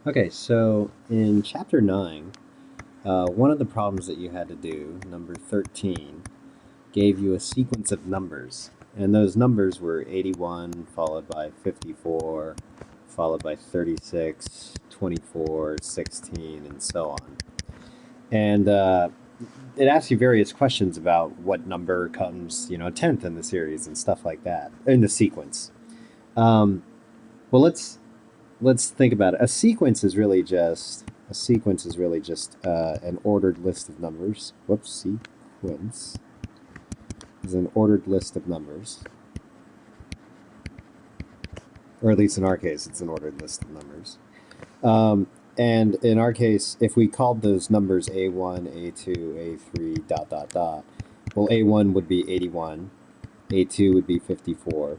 Okay, so in chapter 9, one of the problems that you had to do, number 13, gave you a sequence of numbers. And those numbers were 81, followed by 54, followed by 36, 24, 16, and so on. And it asks you various questions about what number comes, 10th in the series and stuff like that, in the sequence. Um, well, let's think about it. A sequence is really just an ordered list of numbers. Whoops, sequence is an ordered list of numbers, or at least in our case, it's an ordered list of numbers. And in our case, if we called those numbers A1, A2, A3, dot, dot, dot, well, A1 would be 81, A2 would be 54,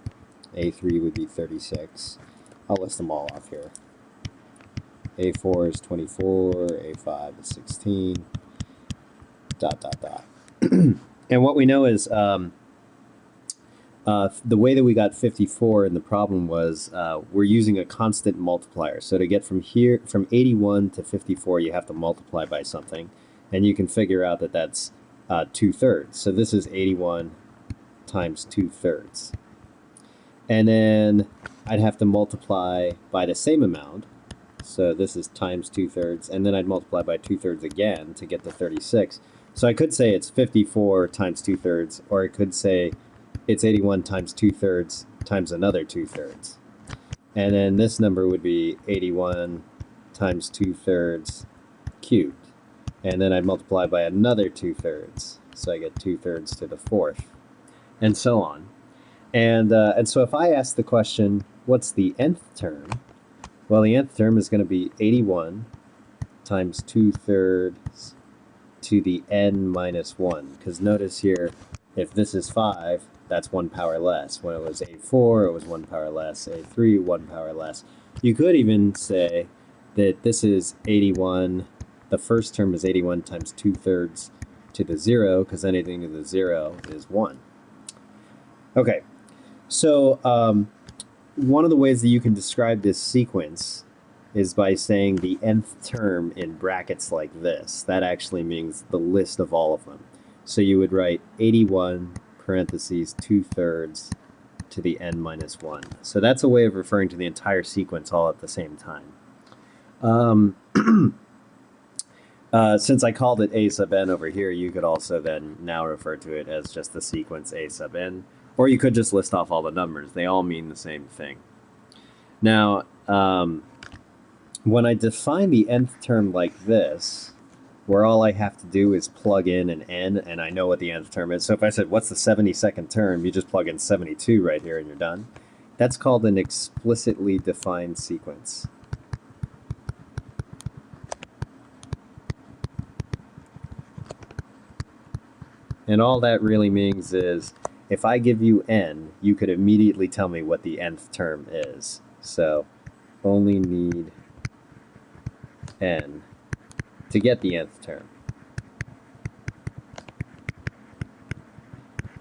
A3 would be 36. I'll list them all off here. A4 is 24, A5 is 16, dot, dot, dot. And what we know is the way that we got 54 in the problem was we're using a constant multiplier. So to get from 81 to 54, you have to multiply by something. And you can figure out that that's 2/3. So this is 81 times 2/3. And then I'd have to multiply by the same amount. So this is times 2/3, and then I'd multiply by 2/3 again to get to 36. So I could say it's 54 times 2/3, or I could say it's 81 times 2/3 times another 2/3. And then this number would be 81 times 2/3 cubed. And then I'd multiply by another 2/3. So I get 2/3 to the fourth, and so on. And so if I ask the question, what's the nth term? Well, the nth term is going to be 81 times 2/3 to the n minus 1. Because notice here, if this is 5, that's 1 power less. When it was A4, it was 1 power less. A3, 1 power less. You could even say that this is 81. The first term is 81 times 2/3 to the 0, because anything to the 0 is 1. Okay, so one of the ways that you can describe this sequence is by saying the nth term in brackets like this. That actually means the list of all of them. So you would write 81 parentheses 2/3 to the n minus 1. So that's a way of referring to the entire sequence all at the same time. Since I called it a sub n over here, you could also then now refer to it as just the sequence a sub n. Or you could just list off all the numbers. They all mean the same thing. Now, when I define the nth term like this, where all I have to do is plug in an n, and I know what the nth term is. So if I said, what's the 72nd term? You just plug in 72 right here and you're done. That's called an explicitly defined sequence. And all that really means is, if I give you n, you could immediately tell me what the nth term is. So only need n to get the nth term.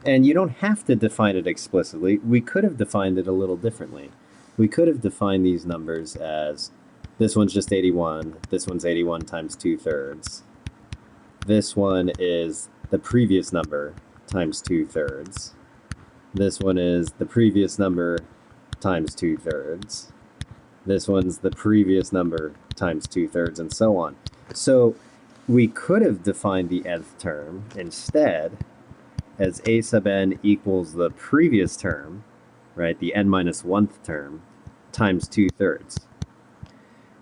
And you don't have to define it explicitly. We could have defined it a little differently. We could have defined these numbers as, this one's just 81, this one's 81 times 2/3. This one is the previous number times 2/3. This one is the previous number times 2/3. This one's the previous number times 2/3, and so on. So we could have defined the nth term instead as a sub n equals the previous term, right, the n minus 1th term, times 2/3.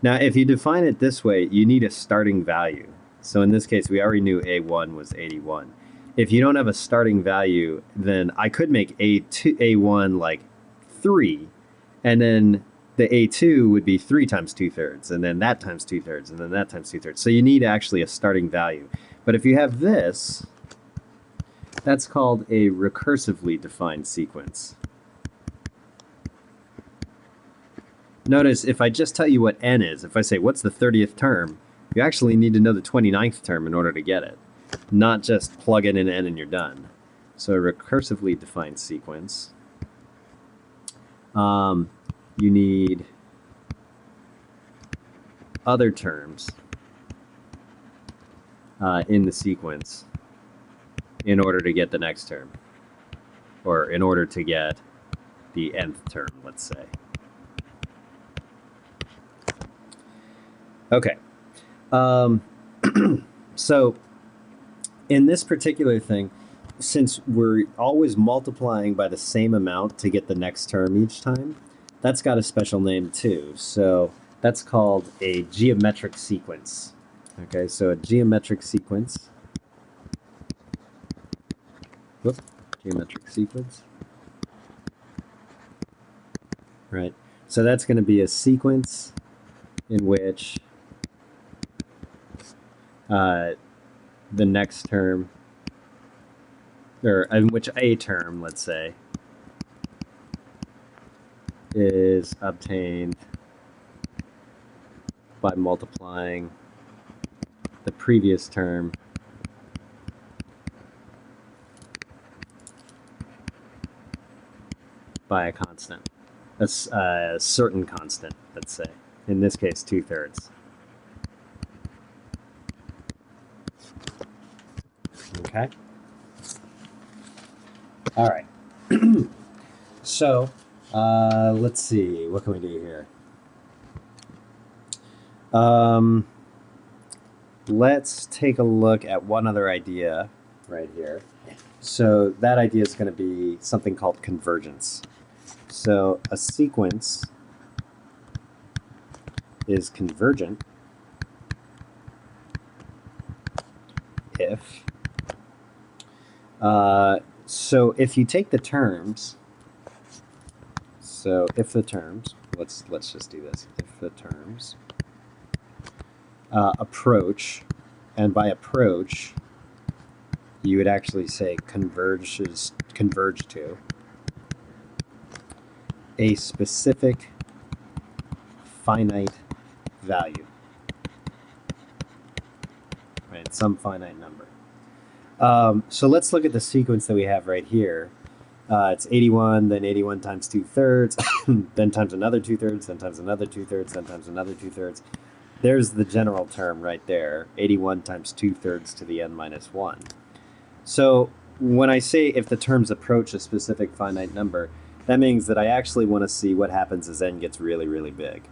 Now, if you define it this way, you need a starting value. So in this case, we already knew A1 was 81. If you don't have a starting value, then I could make A1 like 3, and then the A2 would be 3 times 2/3, and then that times 2/3, and then that times 2/3. So you need actually a starting value. But if you have this, that's called a recursively defined sequence. Notice if I just tell you what n is, if I say what's the 30th term, you actually need to know the 29th term in order to get it, not just plug in an n and you're done. So a recursively defined sequence, you need other terms in the sequence in order to get the next term, or in order to get the nth term, let's say. Okay. So in this particular thing, since we're always multiplying by the same amount to get the next term each time, that's got a special name too. So that's called a geometric sequence. Okay, so a geometric sequence. Whoop, geometric sequence. Right. So that's going to be a sequence in which the next term, or in which a term, let's say, is obtained by multiplying the previous term by a constant, a certain constant, let's say. In this case, 2/3. Okay. All right. So let's see. What can we do here? Let's take a look at one other idea right here. So that idea is going to be something called convergence. So a sequence is convergent if so if you take the terms, so if the terms, let's just do this, if the terms approach, and by approach you would actually say converge to a specific finite value, right? Some finite number. So let's look at the sequence that we have right here. It's 81, then 81 times 2/3, then times another 2/3, then times another 2/3, then times another 2/3. There's the general term right there, 81 times 2/3 to the n minus 1. So when I say if the terms approach a specific finite number, that means that I actually want to see what happens as n gets really, really big.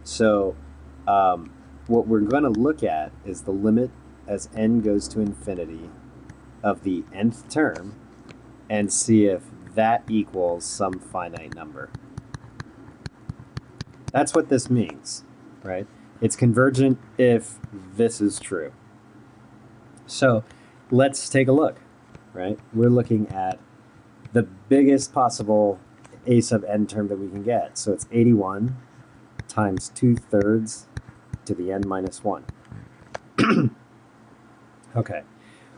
So what we're going to look at is the limit as n goes to infinity of the nth term, and see if that equals some finite number. That's what this means, right? It's convergent if this is true. So let's take a look, right? We're looking at the biggest possible a sub n term that we can get. So it's 81 times 2/3 to the n minus 1. Okay,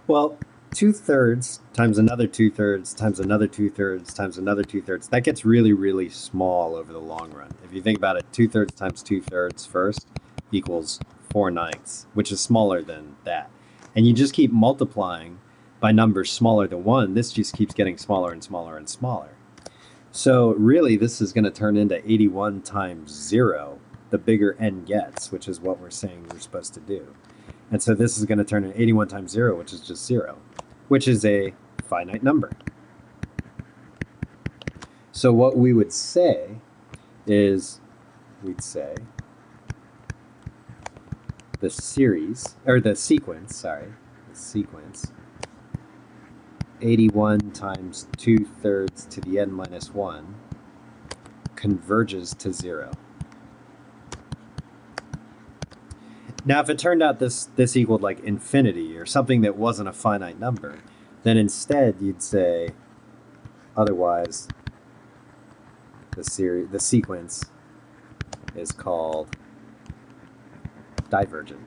well, 2/3 times another 2/3 times another 2/3 times another 2/3, that gets really, really small over the long run. If you think about it, 2/3 times 2/3 first equals 4/9, which is smaller than that. And you just keep multiplying by numbers smaller than 1. This just keeps getting smaller and smaller and smaller. So really, this is going to turn into 81 times 0, the bigger n gets, which is what we're saying we're supposed to do. And so this is going to turn into 81 times 0, which is just 0, which is a finite number. So what we would say is, we'd say the sequence 81 times 2/3 to the n minus 1 converges to 0. Now, if it turned out this equaled like infinity or something that wasn't a finite number, then instead you'd say, otherwise, the sequence is called divergent.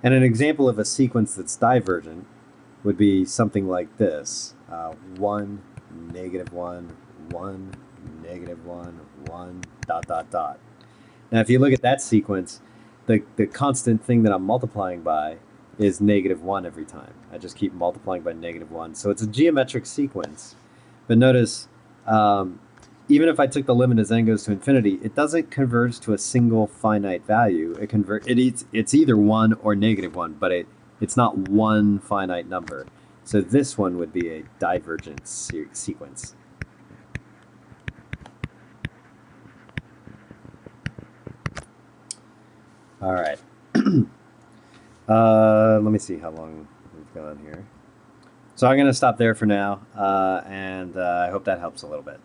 And an example of a sequence that's divergent would be something like this: 1, -1, 1, -1, 1, ... Now, if you look at that sequence, the constant thing that I'm multiplying by is -1 every time. I just keep multiplying by -1. So it's a geometric sequence. But notice, even if I took the limit as n goes to infinity, it doesn't converge to a single finite value. It's either 1 or -1, but it's not one finite number. So this one would be a divergent sequence. All right. Let me see how long we've gone here. So I'm going to stop there for now, and I hope that helps a little bit.